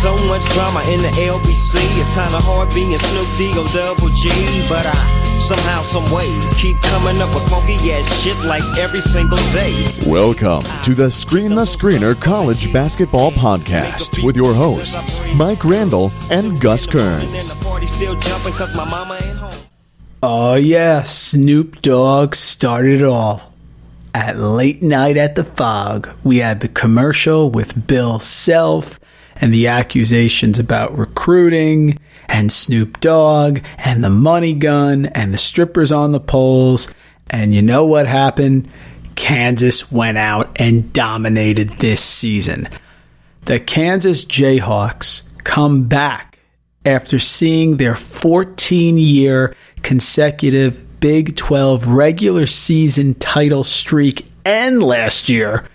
So much drama in the LBC. It's kinda hard being Snoop D-O double G, but I somehow, someway keep coming up with funky ass shit like every single day. Welcome to the Screen the Screener College Basketball Podcast with your hosts, Mike Randle and Gus Kearns. Oh yeah, Snoop Dogg started it all. At Late Night at the Fog, we had the commercial with Bill Self and the accusations about recruiting and Snoop Dogg and the money gun and the strippers on the poles. And you know what happened? Kansas went out and dominated this season. The Kansas Jayhawks come back after seeing their 14-year consecutive Big 12 regular season title streak end last year.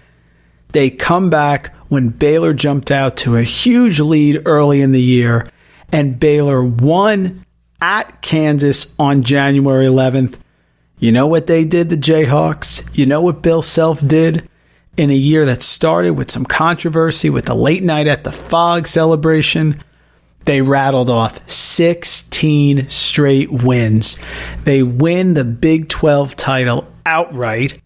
They come back when Baylor jumped out to a huge lead early in the year, and Baylor won at Kansas on January 11th. You know what they did, the Jayhawks? You know what Bill Self did in a year that started with some controversy with the Late Night at the Fog celebration? They rattled off 16 straight wins. They win the Big 12 title outright.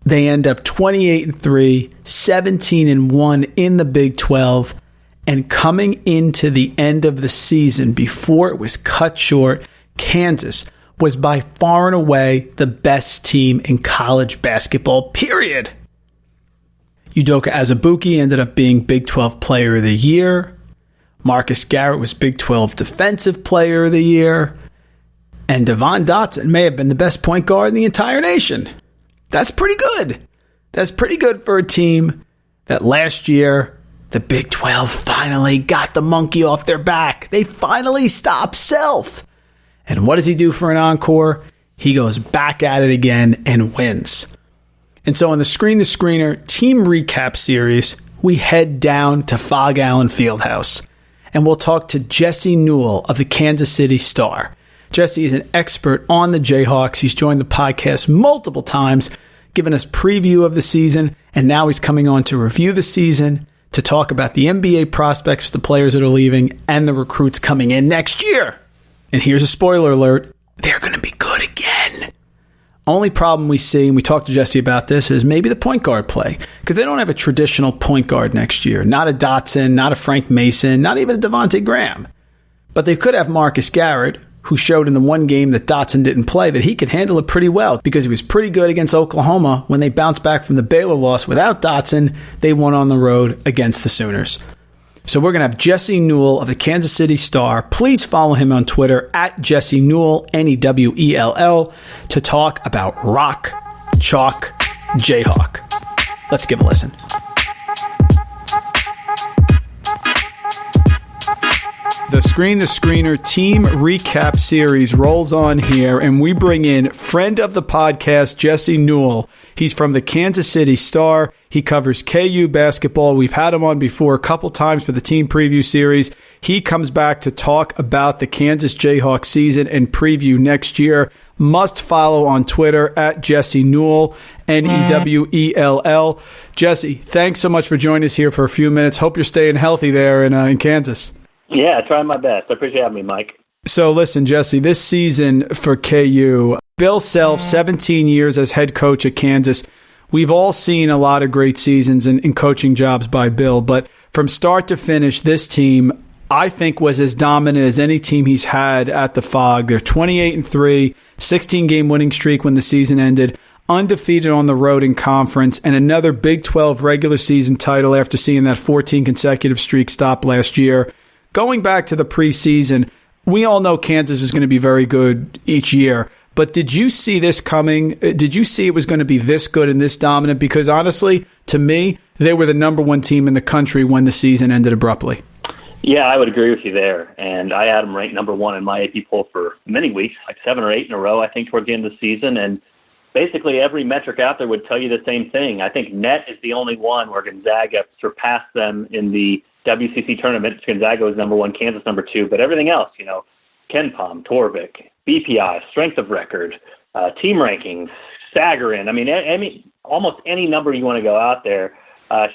They end up 28-3, 17-1 in the Big 12. And coming into the end of the season, before it was cut short, Kansas was by far and away the best team in college basketball, period. Udoka Azubuike ended up being Big 12 Player of the Year. Marcus Garrett was Big 12 Defensive Player of the Year. And Devon Dotson may have been the best point guard in the entire nation. That's pretty good. That's pretty good for a team that last year, the Big 12 finally got the monkey off their back. They finally stopped Self. And what does he do for an encore? He goes back at it again and wins. And so in the Screen the Screener team recap series, we head down to Fog Allen Fieldhouse. And we'll talk to Jesse Newell of the Kansas City Star. Jesse is an expert on the Jayhawks. He's joined the podcast multiple times, giving us preview of the season, and now he's coming on to review the season, to talk about the NBA prospects for the players that are leaving and the recruits coming in next year. And here's a spoiler alert, they're going to be good again. Only problem we see, and we talked to Jesse about this, is maybe the point guard play. Because they don't have a traditional point guard next year. Not a Dotson, not a Frank Mason, not even a Devontae Graham. But they could have Marcus Garrett, who showed in the one game that Dotson didn't play that he could handle it pretty well because he was pretty good against Oklahoma. When they bounced back from the Baylor loss without Dotson, they won on the road against the Sooners. So we're going to have Jesse Newell of the Kansas City Star. Please follow him on Twitter at Jesse Newell, Newell, to talk about Rock, Chalk, Jayhawk. Let's give a listen. The Screen the Screener team recap series rolls on here, and we bring in friend of the podcast, Jesse Newell. He's from the Kansas City Star. He covers KU basketball. We've had him on before a couple times for the team preview series. He comes back to talk about the Kansas Jayhawks season and preview next year. Must follow on Twitter at Jesse Newell, Newell. Jesse, thanks so much for joining us here for a few minutes. Hope you're staying healthy there in Kansas. Yeah, trying my best. I appreciate having me, Mike. So listen, Jesse, this season for KU, Bill Self, 17 years as head coach at Kansas. We've all seen a lot of great seasons in coaching jobs by Bill, but from start to finish, this team, I think, was as dominant as any team he's had at the Fog. They're 28-3, 16-game winning streak when the season ended, undefeated on the road in conference, and another Big 12 regular season title after seeing that 14 consecutive streak stop last year. Going back to the preseason, we all know Kansas is going to be very good each year. But did you see this coming? Did you see it was going to be this good and this dominant? Because honestly, to me, they were the number one team in the country when the season ended abruptly. Yeah, I would agree with you there. And I had them ranked number one in my AP poll for many weeks, like 7 or 8 in a row, I think, towards the end of the season. And basically every metric out there would tell you the same thing. I think net is the only one where Gonzaga surpassed them in the WCC tournament. Gonzaga was number one, Kansas number 2, but everything else, KenPom, Torvik, BPI, strength of record, team rankings, Sagarin. I mean, almost any number you want to go out there,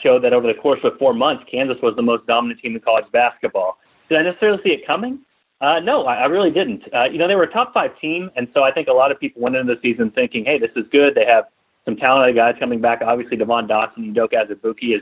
showed that over the course of 4 months, Kansas was the most dominant team in college basketball. Did I necessarily see it coming? No, I really didn't. They were a top 5 team, and so I think a lot of people went into the season thinking, hey, this is good. They have some talented guys coming back. Obviously, Devon, Dotson, Udoka, Azubuike is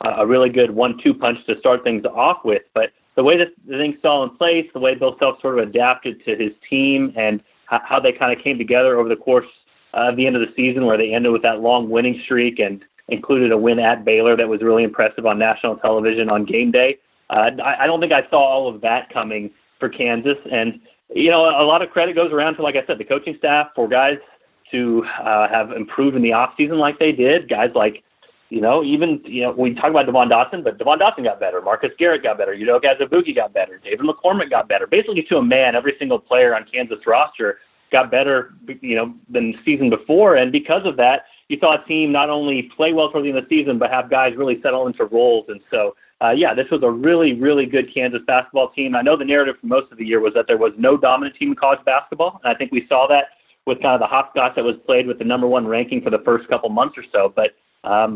a really good 1-2 punch to start things off with. But the way that the things fell in place, the way Bill Self sort of adapted to his team and how they kind of came together over the course of the end of the season, where they ended with that long winning streak and included a win at Baylor that was really impressive on national television on game day. I don't think I saw all of that coming for Kansas. And, a lot of credit goes around to, like I said, the coaching staff for guys to have improved in the offseason like they did. Guys like, we talk about Devon Dotson, but Devon Dotson got better. Marcus Garrett got better. Udoka Azubuike got better. David McCormick got better. Basically, to a man, every single player on Kansas roster got better, than the season before. And because of that, you saw a team not only play well toward the end of the season, but have guys really settle into roles. And so, this was a really, really good Kansas basketball team. I know the narrative for most of the year was that there was no dominant team in college basketball, and I think we saw that with kind of the hopscotch that was played with the number 1 ranking for the first couple months or so. But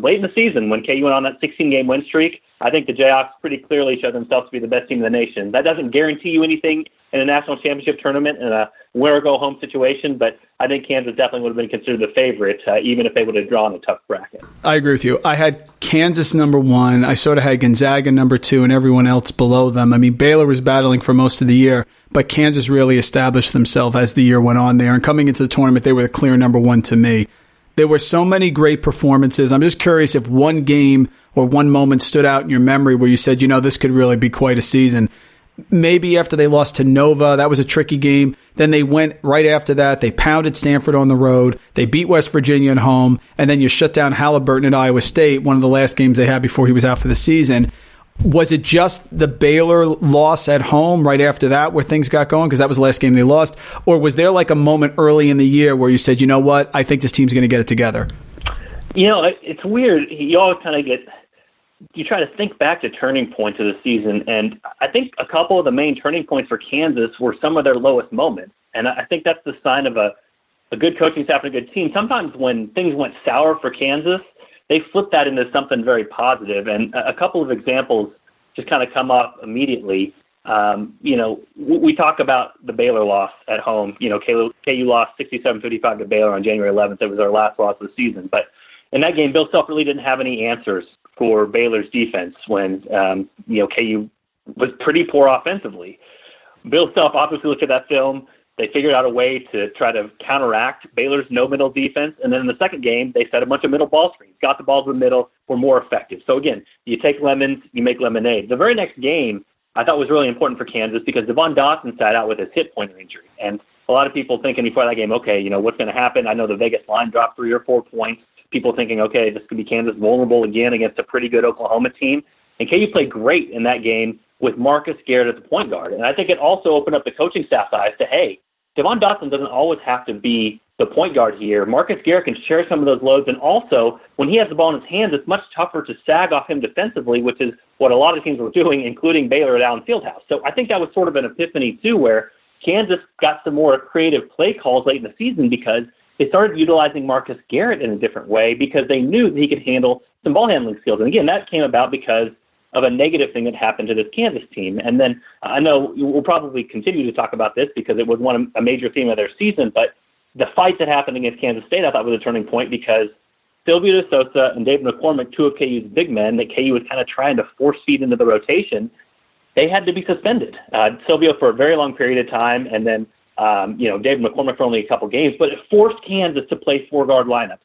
late in the season, when KU went on that 16-game win streak, I think the Jayhawks pretty clearly showed themselves to be the best team in the nation. That doesn't guarantee you anything in a national championship tournament in a winner-go-home situation, but I think Kansas definitely would have been considered the favorite, even if they would have drawn a tough bracket. I agree with you. I had Kansas number 1. I sort of had Gonzaga number 2 and everyone else below them. I mean, Baylor was battling for most of the year, but Kansas really established themselves as the year went on there. And coming into the tournament, they were the clear number 1 to me. There were so many great performances. I'm just curious if one game or one moment stood out in your memory where you said, this could really be quite a season. Maybe after they lost to Nova, that was a tricky game. Then they went right after that. They pounded Stanford on the road. They beat West Virginia at home. And then you shut down Halliburton at Iowa State, one of the last games they had before he was out for the season. Was it just the Baylor loss at home right after that where things got going? Because that was the last game they lost. Or was there like a moment early in the year where you said, you know what, I think this team's going to get it together? It's weird. You always kind of you try to think back to turning points of the season. And I think a couple of the main turning points for Kansas were some of their lowest moments. And I think that's the sign of a good coaching staff and a good team. Sometimes when things went sour for Kansas, they flipped that into something very positive. And a couple of examples just kind of come up immediately. We talk about the Baylor loss at home. KU lost 67-55 to Baylor on January 11th. It was their last loss of the season. But in that game, Bill Self really didn't have any answers for Baylor's defense when, KU was pretty poor offensively. Bill Self obviously looked at that film. They figured out a way to try to counteract Baylor's no-middle defense. And then in the second game, they set a bunch of middle ball screens, got the ball to the middle, were more effective. So, again, you take lemons, you make lemonade. The very next game I thought was really important for Kansas because Devon Dotson sat out with his hip pointer injury. And a lot of people thinking before that game, okay, what's going to happen? I know the Vegas line dropped 3 or 4 points. People thinking, okay, this could be Kansas vulnerable again against a pretty good Oklahoma team. And KU played great in that game with Marcus Garrett at the point guard. And I think it also opened up the coaching staff's eyes to, hey, Devon Dotson doesn't always have to be the point guard here. Marcus Garrett can share some of those loads. And also, when he has the ball in his hands, it's much tougher to sag off him defensively, which is what a lot of teams were doing, including Baylor at Allen Fieldhouse. So I think that was sort of an epiphany, too, where Kansas got some more creative play calls late in the season because they started utilizing Marcus Garrett in a different way because they knew that he could handle some ball handling skills. And again, that came about because of a negative thing that happened to this Kansas team. And then I know we'll probably continue to talk about this because it was a major theme of their season, but the fight that happened against Kansas State I thought was a turning point because Silvio De Sousa and David McCormick, 2 of KU's big men that KU was kind of trying to force feed into the rotation, they had to be suspended. Silvio for a very long period of time, and then David McCormick for only a couple games, but it forced Kansas to play 4-guard lineups.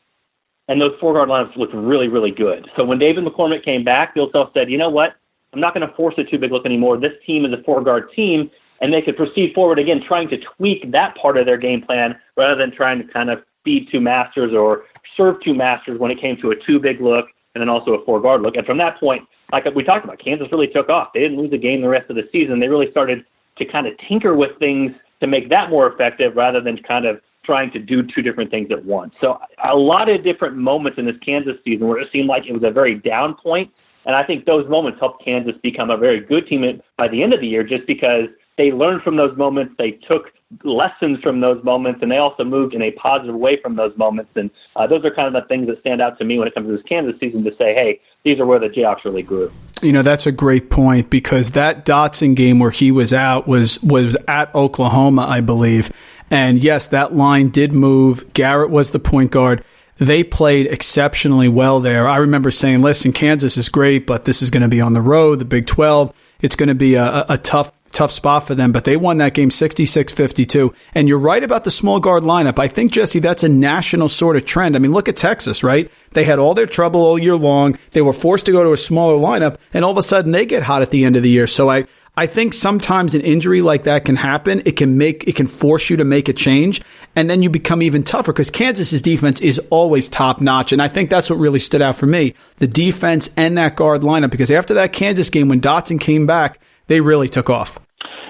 And those 4-guard lineups looked really, really good. So when David McCormick came back, Bill Self said, you know what? I'm not going to force a 2-big look anymore. This team is a 4-guard team, and they could proceed forward again, trying to tweak that part of their game plan rather than trying to kind of feed 2 masters or serve 2 masters when it came to a 2-big look and then also a 4-guard look. And from that point, like we talked about, Kansas really took off. They didn't lose a game the rest of the season. They really started to kind of tinker with things to make that more effective rather than kind of trying to do 2 different things at once. So a lot of different moments in this Kansas season where it seemed like it was a very down point. And I think those moments helped Kansas become a very good team by the end of the year just because they learned from those moments. They took lessons from those moments, and they also moved in a positive way from those moments. And those are kind of the things that stand out to me when it comes to this Kansas season to say, hey, these are where the Jayhawks really grew. That's a great point, because that Dotson game where he was out was at Oklahoma, I believe. And yes, that line did move. Garrett was the point guard. They played exceptionally well there. I remember saying, listen, Kansas is great, but this is going to be on the road, the Big 12. It's going to be a tough spot for them, but they won that game 66-52. And you're right about the small guard lineup. I think, Jesse, that's a national sort of trend. I mean, look at Texas, right? They had all their trouble all year long. They were forced to go to a smaller lineup, and all of a sudden they get hot at the end of the year. So I think sometimes an injury like that can happen. It can force you to make a change, and then you become even tougher, because Kansas's defense is always top notch. And I think that's what really stood out for me, the defense and that guard lineup, because after that Kansas game, when Dotson came back, they really took off.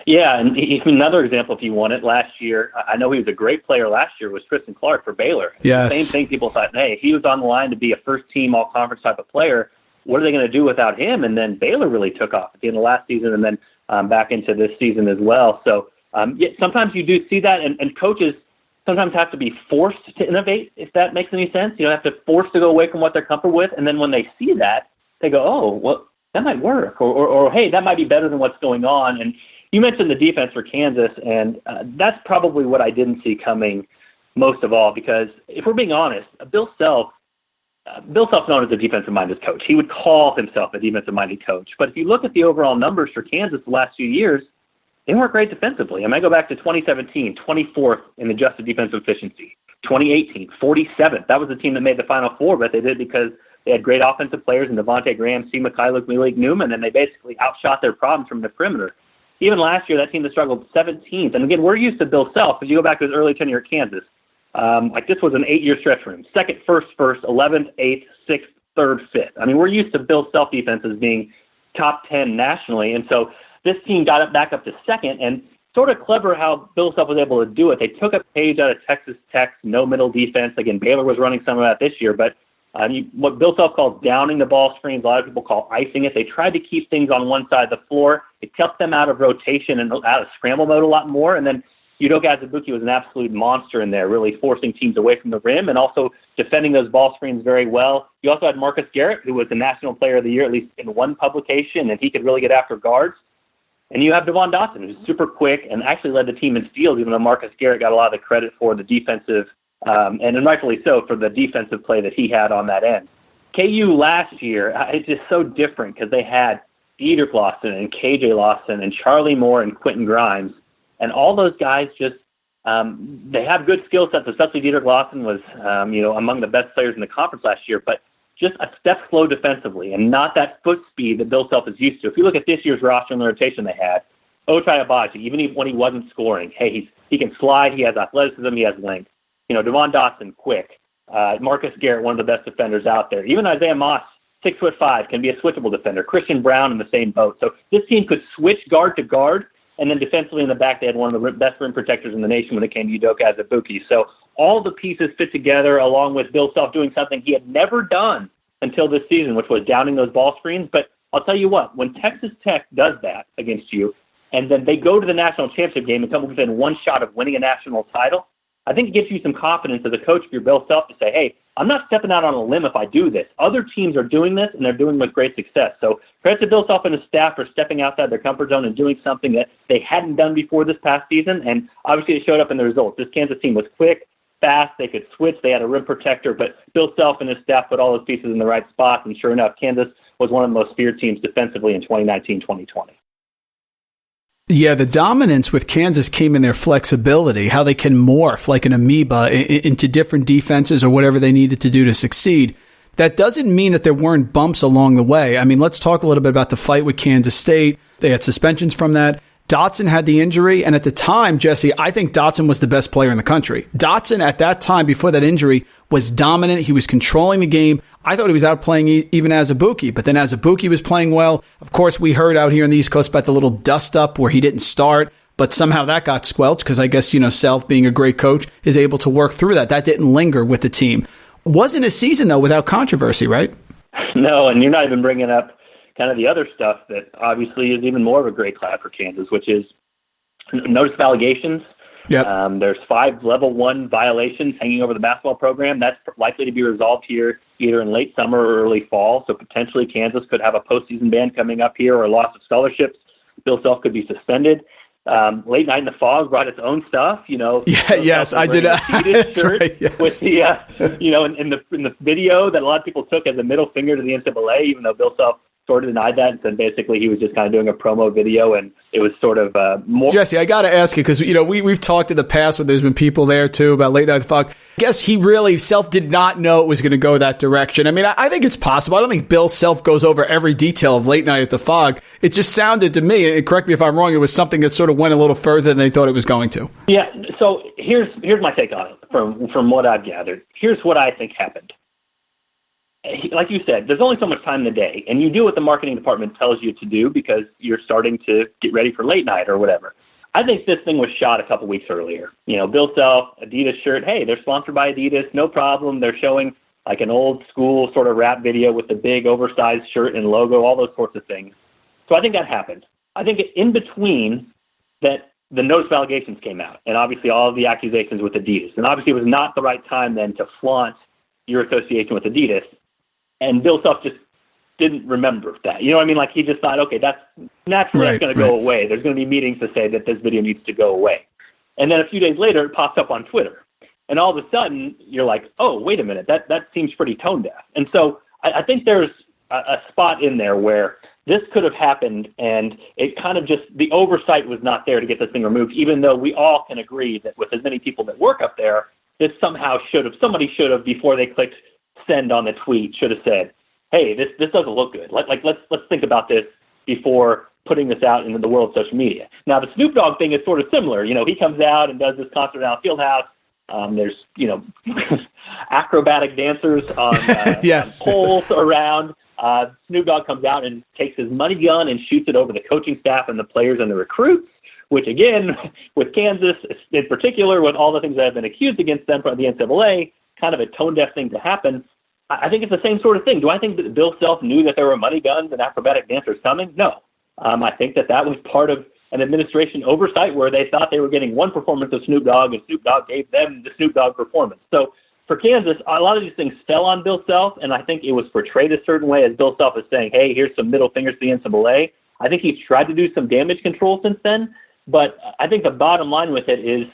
Yeah, and another example, if you want it, last year, I know he was a great player last year, was Tristan Clark for Baylor. Yes. Same thing, people thought, hey, he was on the line to be a first-team all-conference type of player. What are they going to do without him? And then Baylor really took off at the end of last season, and then back into this season as well. So sometimes you do see that, and coaches sometimes have to be forced to innovate, if that makes any sense. Have to force to go away from what they're comfortable with, and then when they see that, they go, oh, well, that might work, or hey, that might be better than what's going on. And you mentioned the defense for Kansas, and that's probably what I didn't see coming most of all, because if we're being honest, Bill Self's known as a defensive-minded coach. He would call himself a defensive-minded coach. But if you look at the overall numbers for Kansas the last few years, they weren't great defensively. I mean, I go back to 2017, 24th in adjusted defensive efficiency. 2018, 47th. That was the team that made the Final Four, but they did because they had great offensive players in Devontae Graham, C. Mikhailuk, Malik Newman, and they basically outshot their problems from the perimeter. Even last year, that team that struggled 17th. And again, we're used to Bill Self. If you go back to his early tenure at Kansas, this was an 8-year stretch for him. Second, first, 11th, 8th, 6th, 3rd, 5th. I mean, we're used to Bill Self defenses being top 10 nationally. And so this team got it back up to second, and sort of clever how Bill Self was able to do it. They took a page out of Texas Tech's no middle defense. Again, Baylor was running some of that this year, but what Bill Self calls downing the ball screens, a lot of people call icing it. They tried to keep things on one side of the floor. It kept them out of rotation and out of scramble mode a lot more. And then Udoka Azubuike was an absolute monster in there, really forcing teams away from the rim and also defending those ball screens very well. You also had Marcus Garrett, who was the National Player of the Year, at least in one publication, and he could really get after guards. And you have Devon Dotson, who's super quick and actually led the team in steals, even though Marcus Garrett got a lot of the credit for the defensive, and rightfully so, for the defensive play that he had on that end. KU last year, it's just so different because they had Diedrich Lawson and KJ Lawson and Charlie Moore and Quentin Grimes. And all those guys just, they have good skill sets, especially Diedrich Lawson was, among the best players in the conference last year, but just a step slow defensively and not that foot speed that Bill Self is used to. If you look at this year's roster and the rotation they had, Ochai Agbaji, even when he wasn't scoring, hey, he can slide, he has athleticism, he has length. Devon Dotson, quick. Marcus Garrett, one of the best defenders out there. Even Isaiah Moss, 6'5", can be a switchable defender. Christian Brown in the same boat. So this team could switch guard to guard, and then defensively in the back, they had one of the best rim protectors in the nation when it came to Udoka Azubuike. So all the pieces fit together, along with Bill Self doing something he had never done until this season, which was downing those ball screens. But I'll tell you what, when Texas Tech does that against you, and then they go to the national championship game and come within one shot of winning a national title, I think it gives you some confidence as a coach for your Bill Self to say, hey, I'm not stepping out on a limb if I do this. Other teams are doing this, and they're doing it with great success. So credit to Bill Self and his staff for stepping outside their comfort zone and doing something that they hadn't done before this past season, and obviously it showed up in the results. This Kansas team was quick, fast, they could switch, they had a rim protector, but Bill Self and his staff put all those pieces in the right spots, and sure enough, Kansas was one of the most feared teams defensively in 2019-2020. Yeah, the dominance with Kansas came in their flexibility, how they can morph like an amoeba into different defenses or whatever they needed to do to succeed. That doesn't mean that there weren't bumps along the way. I mean, let's talk a little bit about the fight with Kansas State. They had suspensions from that. Dotson had the injury, and at the time, Jesse, I think Dotson was the best player in the country. Dotson, at that time, before that injury, was dominant. He was controlling the game. I thought he was outplaying even Azubuike, but then Azubuike was playing well. Of course, we heard out here in the East Coast about the little dust-up where he didn't start, but somehow that got squelched because I guess, Self, being a great coach, is able to work through that. That didn't linger with the team. Wasn't a season, though, without controversy, right? No, and you're not even bringing up kind of the other stuff that obviously is even more of a gray cloud for Kansas, which is notice of allegations. Yep. There's 5 level 1 violations hanging over the basketball program. That's likely to be resolved here either in late summer or early fall. So potentially Kansas could have a postseason ban coming up here or a loss of scholarships. Bill Self could be suspended. Late Night in the Fog brought its own stuff, Yeah, yes, I did. That's right, yes. With the, in the video that a lot of people took as a middle finger to the NCAA, even though Bill Self sort of denied that and said basically he was just kind of doing a promo video, and it was sort of more. Jesse, I got to ask you because we've talked in the past where there's been people there too about Late Night Fog. I guess he really Self did not know it was going to go that direction. I mean, I think it's possible. I don't think Bill Self goes over every detail of Late Night at the Fog. It just sounded to me, and correct me if I'm wrong, it was something that sort of went a little further than they thought it was going to. Yeah. So here's my take on it from what I've gathered. Here's what I think happened. Like you said, there's only so much time in the day, and you do what the marketing department tells you to do because you're starting to get ready for late night or whatever. I think this thing was shot a couple weeks earlier. Bill Self, Adidas shirt. Hey, they're sponsored by Adidas. No problem. They're showing like an old school sort of rap video with the big oversized shirt and logo, all those sorts of things. So I think that happened. I think in between that, the notice of allegations came out, and obviously all of the accusations with Adidas. And obviously it was not the right time then to flaunt your association with Adidas. And Bill Self just didn't remember that. You know what I mean? Like he just thought, okay, that's naturally right, going to go away. There's going to be meetings to say that this video needs to go away. And then a few days later, it pops up on Twitter. And all of a sudden, you're like, oh, wait a minute, that seems pretty tone deaf. And so I think there's a spot in there where this could have happened, and it kind of just, the oversight was not there to get this thing removed, even though we all can agree that with as many people that work up there, this somehow somebody should have, before they clicked send on the tweet, should have said, hey, this doesn't look good. Let's think about this before putting this out into the world of social media. Now, the Snoop Dogg thing is sort of similar. He comes out and does this concert out Fieldhouse. There's, acrobatic dancers on yes. poles around. Snoop Dogg comes out and takes his money gun and shoots it over the coaching staff and the players and the recruits, which, again, with Kansas in particular, with all the things that have been accused against them from the NCAA, kind of a tone-deaf thing to happen. I think it's the same sort of thing. Do I think that Bill Self knew that there were money guns and acrobatic dancers coming? No. I think that was part of an administration oversight where they thought they were getting one performance of Snoop Dogg, and Snoop Dogg gave them the Snoop Dogg performance. So for Kansas, a lot of these things fell on Bill Self, and I think it was portrayed a certain way as Bill Self is saying, hey, here's some middle fingers to the NCAA. I think he's tried to do some damage control since then, but I think the bottom line with it is,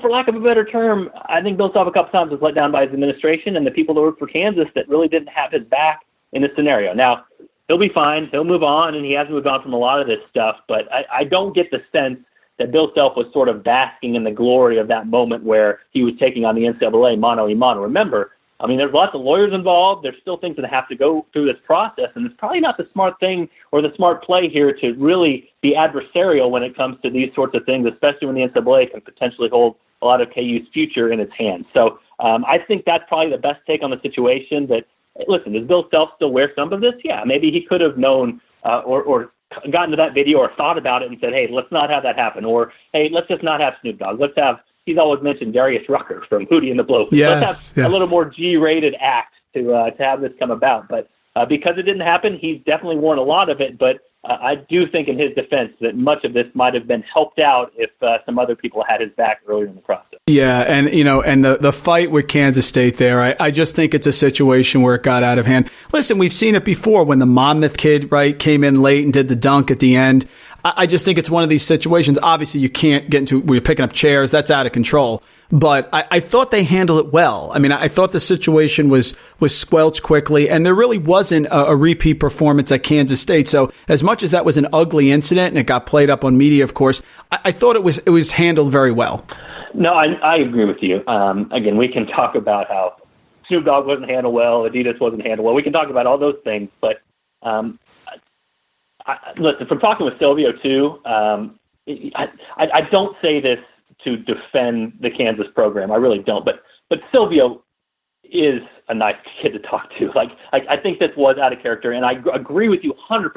for lack of a better term, I think Bill Self a couple times was let down by his administration and the people that work for Kansas that really didn't have his back in this scenario. Now, he'll be fine. He'll move on, and he has moved on from a lot of this stuff, but I don't get the sense that Bill Self was sort of basking in the glory of that moment where he was taking on the NCAA mano a mano. Remember, there's lots of lawyers involved. There's still things that have to go through this process, and it's probably not the smart thing or the smart play here to really be adversarial when it comes to these sorts of things, especially when the NCAA can potentially hold a lot of KU's future in its hands. So I think that's probably the best take on the situation. That, listen, does Bill Self still wear some of this? Yeah, maybe he could have known or gotten to that video or thought about it and said, hey, let's not have that happen. Or, hey, let's just not have Snoop Dogg. Let's have, he's always mentioned Darius Rucker from Hootie and the Blowfish. Yes, let's have a little more G-rated act to have this come about. But because it didn't happen, he's definitely worn a lot of it. But I do think in his defense that much of this might have been helped out if some other people had his back earlier in the process. Yeah, and and the fight with Kansas State there, I just think it's a situation where it got out of hand. Listen, we've seen it before when the Monmouth kid, right, came in late and did the dunk at the end. I just think it's one of these situations. Obviously, you can't get into where you're picking up chairs. That's out of control. But I thought they handled it well. I thought the situation was squelched quickly, and there really wasn't a repeat performance at Kansas State. So as much as that was an ugly incident, and it got played up on media, of course, I thought it was handled very well. No, I agree with you. Again, we can talk about how Snoop Dogg wasn't handled well, Adidas wasn't handled well. We can talk about all those things, but listen, from talking with Silvio too, I don't say this to defend the Kansas program. I really don't. But Silvio is a nice kid to talk to. I think this was out of character, and I agree with you 100%.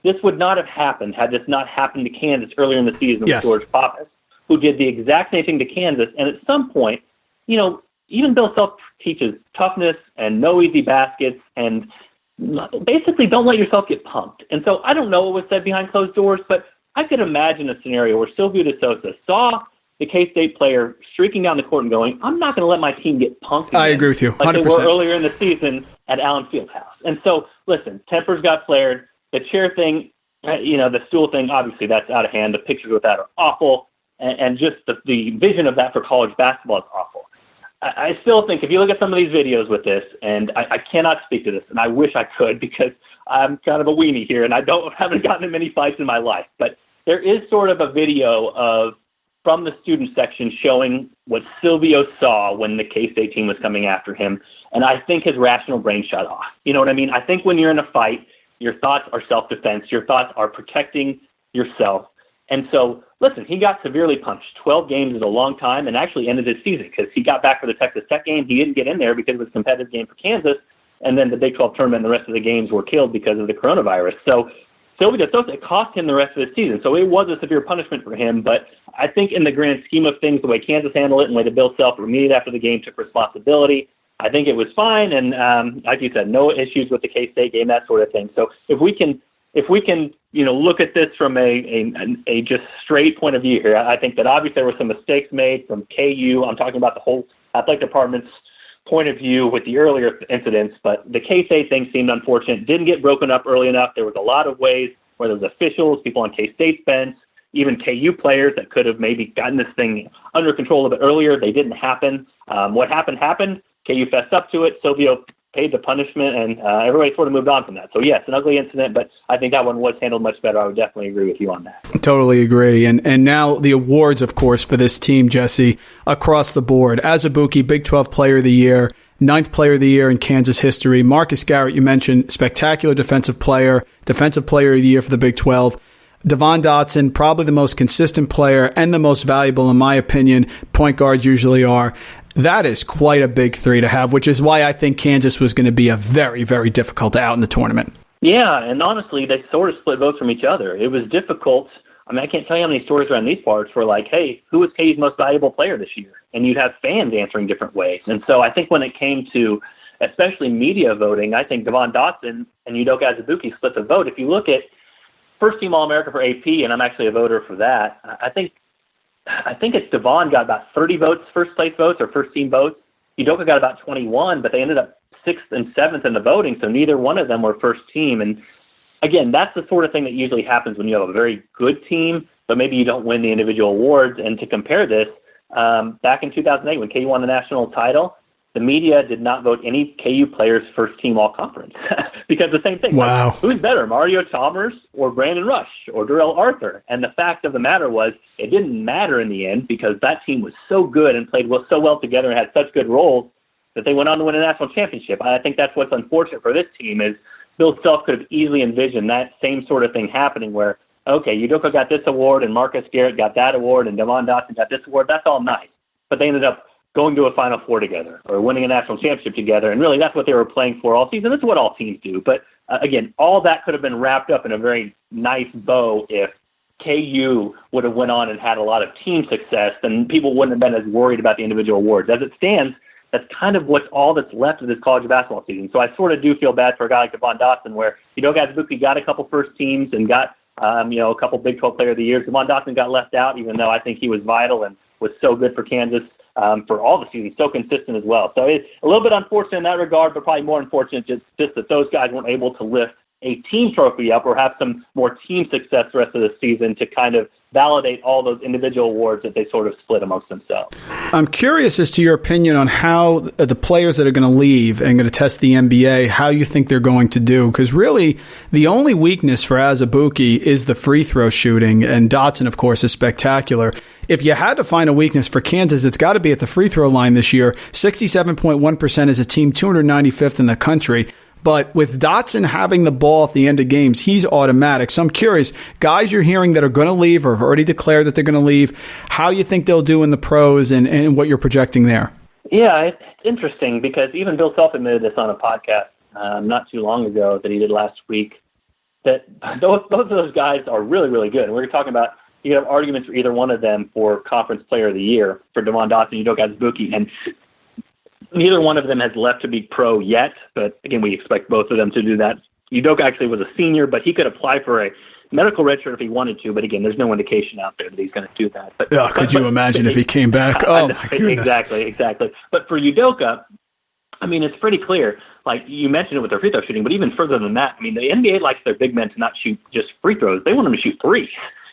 This would not have happened had this not happened to Kansas earlier in the season with George Pappas, who did the exact same thing to Kansas. And at some point, even Bill Self teaches toughness and no easy baskets and basically don't let yourself get pumped. And so I don't know what was said behind closed doors, but I could imagine a scenario where Silvio De Sousa saw the K-State player streaking down the court and going, I'm not going to let my team get punked again, I agree with you, 100%. like they were earlier in the season at Allen Fieldhouse. And so, listen, tempers got flared. The chair thing, the stool thing, obviously that's out of hand. The pictures with that are awful. And just the vision of that for college basketball is awful. I still think if you look at some of these videos with this, and I cannot speak to this, and I wish I could because I'm kind of a weenie here, and haven't gotten in many fights in my life. But there is sort of a video from the student section showing what Silvio saw when the K-State team was coming after him, and I think his rational brain shut off. You know what I mean? I think when you're in a fight, your thoughts are self-defense. Your thoughts are protecting yourself. And so, listen, he got severely punched. 12 games is a long time, and actually ended his season because he got back for the Texas Tech game. He didn't get in there because it was a competitive game for Kansas, and then the Big 12 tournament and the rest of the games were killed because of the coronavirus. So Silvio Sosa, it cost him the rest of the season. So it was a severe punishment for him, but I think in the grand scheme of things, the way Kansas handled it and the way that Bill Self immediately after the game took responsibility, I think it was fine. And like you said, no issues with the K-State game, that sort of thing. So if we can look at this from a just straight point of view here, I think that obviously there were some mistakes made from KU. I'm talking about the whole athletic department's point of view with the earlier incidents, but the K-State thing seemed unfortunate. Didn't get broken up early enough. There was a lot of ways where there was officials, people on K-State's bench, even KU players that could have maybe gotten this thing under control a bit earlier. They didn't happen. What happened. KU fessed up to it. Silvio paid the punishment, and everybody sort of moved on from that. So, yes, an ugly incident, but I think that one was handled much better. I would definitely agree with you on that. Totally agree. And now the awards, of course, for this team, Jesse, across the board. Azubuike, Big 12 Player of the Year, 9th Player of the Year in Kansas history. Marcus Garrett, you mentioned, spectacular defensive player of the Year for the Big 12. Devon Dotson, probably the most consistent player and the most valuable, in my opinion. Point guards usually are. That is quite a big three to have, which is why I think Kansas was going to be a very, very difficult out in the tournament. Yeah, and honestly, they sort of split votes from each other. It was difficult. I mean, I can't tell you how many stories around these parts were like, hey, who was KU's most valuable player this year? And you'd have fans answering different ways. And so I think when it came to especially media voting, I think Devon Dotson and Udoka Azubuike split the vote. If you look at first-team All-America for AP, and I'm actually a voter for that, I think it's Devon got about 30 votes, first-place votes or first-team votes. Udoka got about 21, but they ended up 6th and 7th in the voting, so neither one of them were first-team. And, again, that's the sort of thing that usually happens when you have a very good team, but maybe you don't win the individual awards. And to compare this, back in 2008 when KU won the national title, the media did not vote any KU players first-team all-conference because the same thing. Wow. Like, who's better, Mario Chalmers or Brandon Rush or Darrell Arthur? And the fact of the matter was it didn't matter in the end because that team was so good and played so well together and had such good roles that they went on to win a national championship. I think that's what's unfortunate for this team is Bill Self could have easily envisioned that same sort of thing happening where, okay, Udoka got this award and Marcus Garrett got that award and Devon Dotson got this award. That's all nice. But they ended up going to a Final Four together or winning a national championship together. And really that's what they were playing for all season. That's what all teams do. But again, all that could have been wrapped up in a very nice bow if KU would have went on and had a lot of team success, then people wouldn't have been as worried about the individual awards. As it stands, that's kind of what's all that's left of this college basketball season. So I sort of do feel bad for a guy like Devon Dotson where Udoka Azubuike got a couple first teams and got a couple Big 12 Player of the Year. Devon Dotson got left out even though I think he was vital and was so good for Kansas for all the seasons, so consistent as well. So it's a little bit unfortunate in that regard, but probably more unfortunate just that those guys weren't able to lift a team trophy up or have some more team success the rest of the season to kind of validate all those individual awards that they sort of split amongst themselves. I'm curious as to your opinion on how the players that are going to leave and going to test the NBA, how you think they're going to do. Because really, the only weakness for Azubuike is the free throw shooting, and Dotson, of course, is spectacular. If you had to find a weakness for Kansas, it's got to be at the free throw line this year. 67.1% as a team, 295th in the country. But with Dotson having the ball at the end of games, he's automatic. So I'm curious, guys you're hearing that are going to leave or have already declared that they're going to leave, how you think they'll do in the pros and what you're projecting there? Yeah, it's interesting because even Bill Self admitted this on a podcast not too long ago that he did last week, that both of those guys are really, really good. And we're talking about you have arguments for either one of them for Conference Player of the Year, for Devon Dotson, Udoka Azubuike, and neither one of them has left to be pro yet, but again, we expect both of them to do that. Udoka actually was a senior, but he could apply for a medical redshirt if he wanted to, but again, there's no indication out there that he's going to do that. But could you imagine if he came back? Oh, my goodness. Exactly. But for Udoka, I mean, it's pretty clear. Like you mentioned it with their free throw shooting, but even further than that, I mean, the NBA likes their big men to not shoot just free throws. They want them to shoot threes.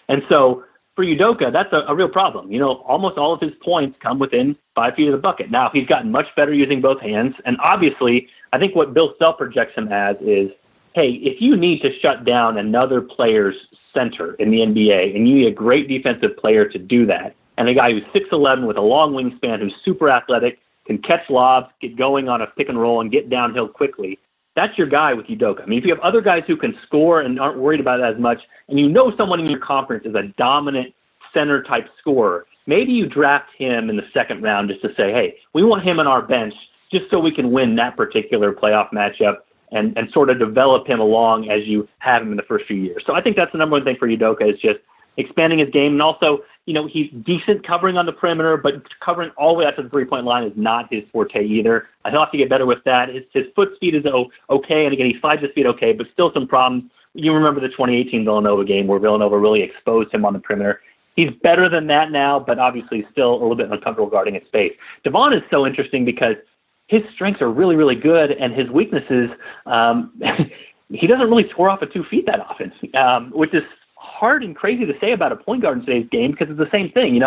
And so for Udoka, that's a real problem. Almost all of his points come within 5 feet of the bucket. Now, he's gotten much better using both hands. And obviously, I think what Bill Self projects him as is, hey, if you need to shut down another player's center in the NBA and you need a great defensive player to do that, and a guy who's 6'11" with a long wingspan who's super athletic, can catch lobs, get going on a pick and roll, and get downhill quickly, that's your guy with Udoka. I mean, if you have other guys who can score and aren't worried about it as much, and someone in your conference is a dominant center-type scorer, maybe you draft him in the second round just to say, hey, we want him on our bench just so we can win that particular playoff matchup and sort of develop him along as you have him in the first few years. So I think that's the number one thing for Udoka is just expanding his game. And also, he's decent covering on the perimeter, but covering all the way out to the three-point line is not his forte either. He'll have to get better with that. His foot speed is okay, and again, he slides his feet okay, but still some problems. You remember the 2018 Villanova game where Villanova really exposed him on the perimeter. He's better than that now, but obviously still a little bit uncomfortable guarding his space. Devon is so interesting because his strengths are really, really good, and his weaknesses, he doesn't really score off of 2 feet that often, which is hard and crazy to say about a point guard in today's game because it's the same thing.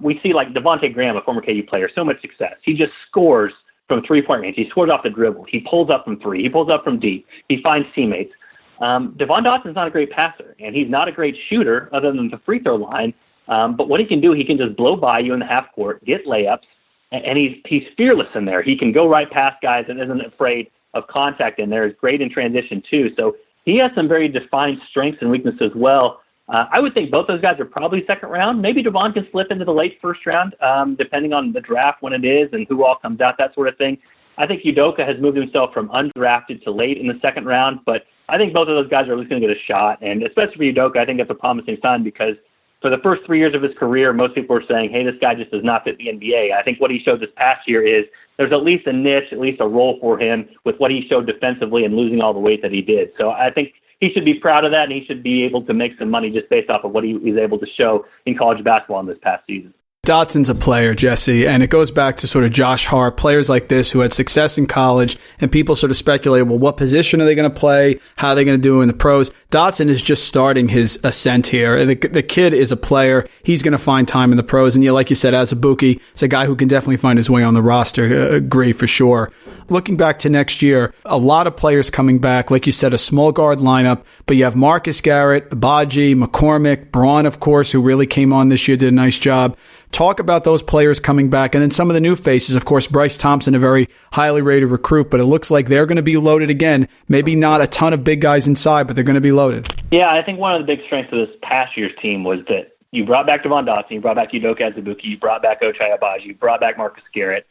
We see like Devontae Graham, a former KU player, so much success. He just scores from three-point range. He scores off the dribble. He pulls up from three. He pulls up from deep. He finds teammates. Devon Dotson's not a great passer, and he's not a great shooter other than the free throw line. But what he can do, he can just blow by you in the half court, get layups, and he's fearless in there. He can go right past guys and isn't afraid of contact in there. He's great in transition too. So he has some very defined strengths and weaknesses as well. I would think both those guys are probably second round. Maybe Devon can slip into the late first round, depending on the draft when it is and who all comes out, that sort of thing. I think Udoka has moved himself from undrafted to late in the second round, but I think both of those guys are at least going to get a shot. And especially for Udoka, I think that's a promising sign because for the first 3 years of his career, most people were saying, hey, this guy just does not fit the NBA. I think what he showed this past year is there's at least a niche, at least a role for him with what he showed defensively and losing all the weight that he did. So I think he should be proud of that, and he should be able to make some money just based off of what he was able to show in college basketball in this past season. Dotson's a player, Jesse, and it goes back to sort of Josh Hart, players like this who had success in college, and people sort of speculate, well, what position are they going to play? How are they going to do in the pros? Dotson is just starting his ascent here. The kid is a player. He's going to find time in the pros, and like you said, Azubuike, it's a guy who can definitely find his way on the roster. Agree for sure. Looking back to next year, a lot of players coming back. Like you said, a small guard lineup, but you have Marcus Garrett, Abaji, McCormick, Braun, of course, who really came on this year, did a nice job. Talk about those players coming back. And then some of the new faces, of course, Bryce Thompson, a very highly rated recruit, but it looks like they're going to be loaded again. Maybe not a ton of big guys inside, but they're going to be loaded. Yeah, I think one of the big strengths of this past year's team was that you brought back Devon Dotson, you brought back Udoka Azubuike, you brought back Ochai Agbaji, you brought back Marcus Garrett.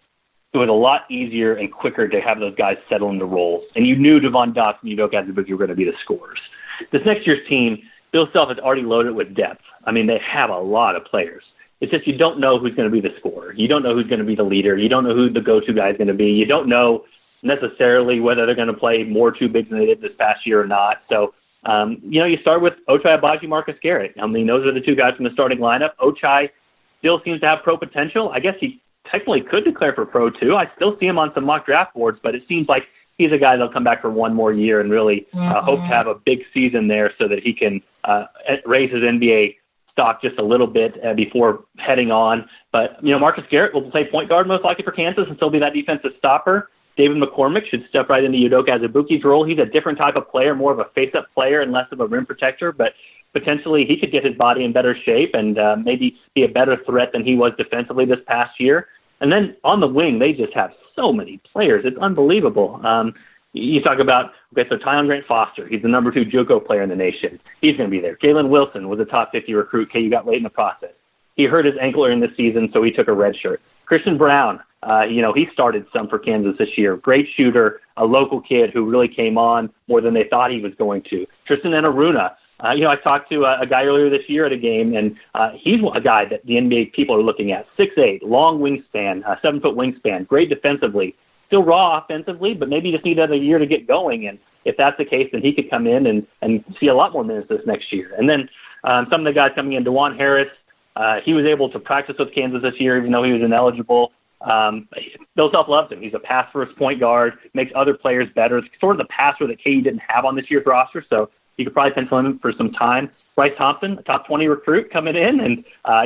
It was a lot easier and quicker to have those guys settle into roles. And you knew Devon Dotson and Udoka Azubuike were going to be the scorers. This next year's team, Bill Self has already loaded with depth. I mean, they have a lot of players. It's just you don't know who's going to be the scorer. You don't know who's going to be the leader. You don't know who the go-to guy is going to be. You don't know necessarily whether they're going to play more two bigs than they did this past year or not. So, you start with Ochai Agbaji, Marcus Garrett. I mean, those are the two guys from the starting lineup. Ochai still seems to have pro potential. I guess he technically could declare for pro too. I still see him on some mock draft boards, but it seems like he's a guy that'll come back for one more year and really hope to have a big season there so that he can raise his NBA stock just a little bit before heading on. But, Marcus Garrett will play point guard most likely for Kansas and still be that defensive stopper. David McCormick should step right into Udoka Azubuike's role. He's a different type of player, more of a face-up player and less of a rim protector, but potentially he could get his body in better shape and maybe be a better threat than he was defensively this past year. And then on the wing, they just have so many players. It's unbelievable. You talk about, so Tyon Grant-Foster, he's the number 2 JUCO player in the nation. He's going to be there. Jalen Wilson was a top 50 recruit. KU got late in the process. He hurt his ankle earlier in the season, so he took a red shirt. Christian Brown, he started some for Kansas this year. Great shooter, a local kid who really came on more than they thought he was going to. Tristan Enaruna, I talked to a guy earlier this year at a game, and he's a guy that the NBA people are looking at. 6'8", long wingspan, 7-foot wingspan, great defensively. Still raw offensively, but maybe just need another year to get going. And if that's the case, then he could come in and see a lot more minutes this next year. And then some of the guys coming in, DeJuan Harris, he was able to practice with Kansas this year, even though he was ineligible. Bill Self loves him. He's a pass-first point guard, makes other players better. It's sort of the passer that KU didn't have on this year's roster, so you could probably pencil him in for some time. Bryce Thompson, a top 20 recruit coming in, and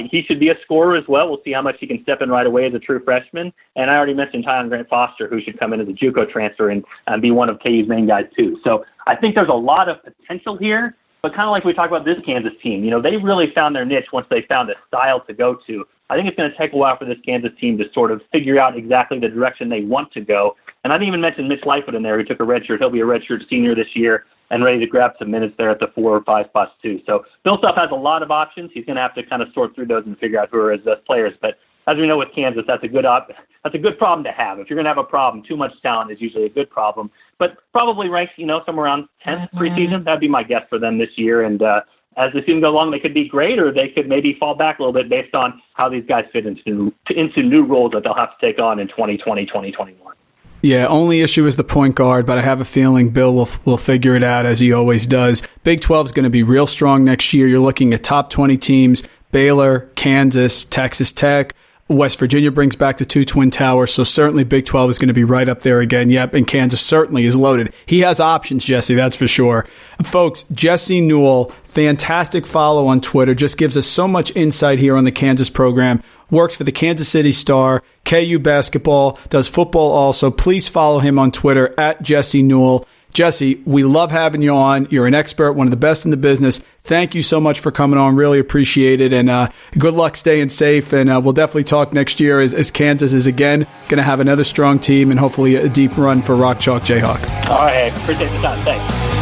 he should be a scorer as well. We'll see how much he can step in right away as a true freshman. And I already mentioned Tyon Grant Foster, who should come in as a JUCO transfer and be one of KU's main guys too. So I think there's a lot of potential here, but kind of like we talked about this Kansas team, you know, they really found their niche once they found a style to go to. I think it's going to take a while for this Kansas team to sort of figure out exactly the direction they want to go. And I didn't even mention Mitch Lightfoot in there, who took a redshirt. He'll be a redshirt senior this year and ready to grab some minutes there at the 4 or 5 spots too. So Bill Self has a lot of options. He's going to have to kind of sort through those and figure out who are his best players. But as we know with Kansas, that's a good problem to have. If you're going to have a problem, too much talent is usually a good problem. But probably ranked, you know, somewhere around 10th preseason. That'd be my guess for them this year. And as the season goes along, they could be great, or they could maybe fall back a little bit based on how these guys fit into new roles that they'll have to take on in 2020, 2021. Yeah, only issue is the point guard, but I have a feeling Bill will figure it out as he always does. Big 12 is going to be real strong next year. You're looking at top 20 teams: Baylor, Kansas, Texas Tech. West Virginia brings back the 2 Twin Towers, so certainly Big 12 is going to be right up there again. Yep, and Kansas certainly is loaded. He has options, Jesse, that's for sure. Folks, Jesse Newell, fantastic follow on Twitter, just gives us so much insight here on the Kansas program. Works for the Kansas City Star, KU basketball, does football also. Please follow him on Twitter at Jesse Newell. Jesse, we love having you on. You're an expert, one of the best in the business. Thank you so much for coming on. Really appreciate it. And good luck staying safe. And we'll definitely talk next year as Kansas is again going to have another strong team and hopefully a deep run for Rock Chalk Jayhawk. All right. Appreciate the time. Thanks.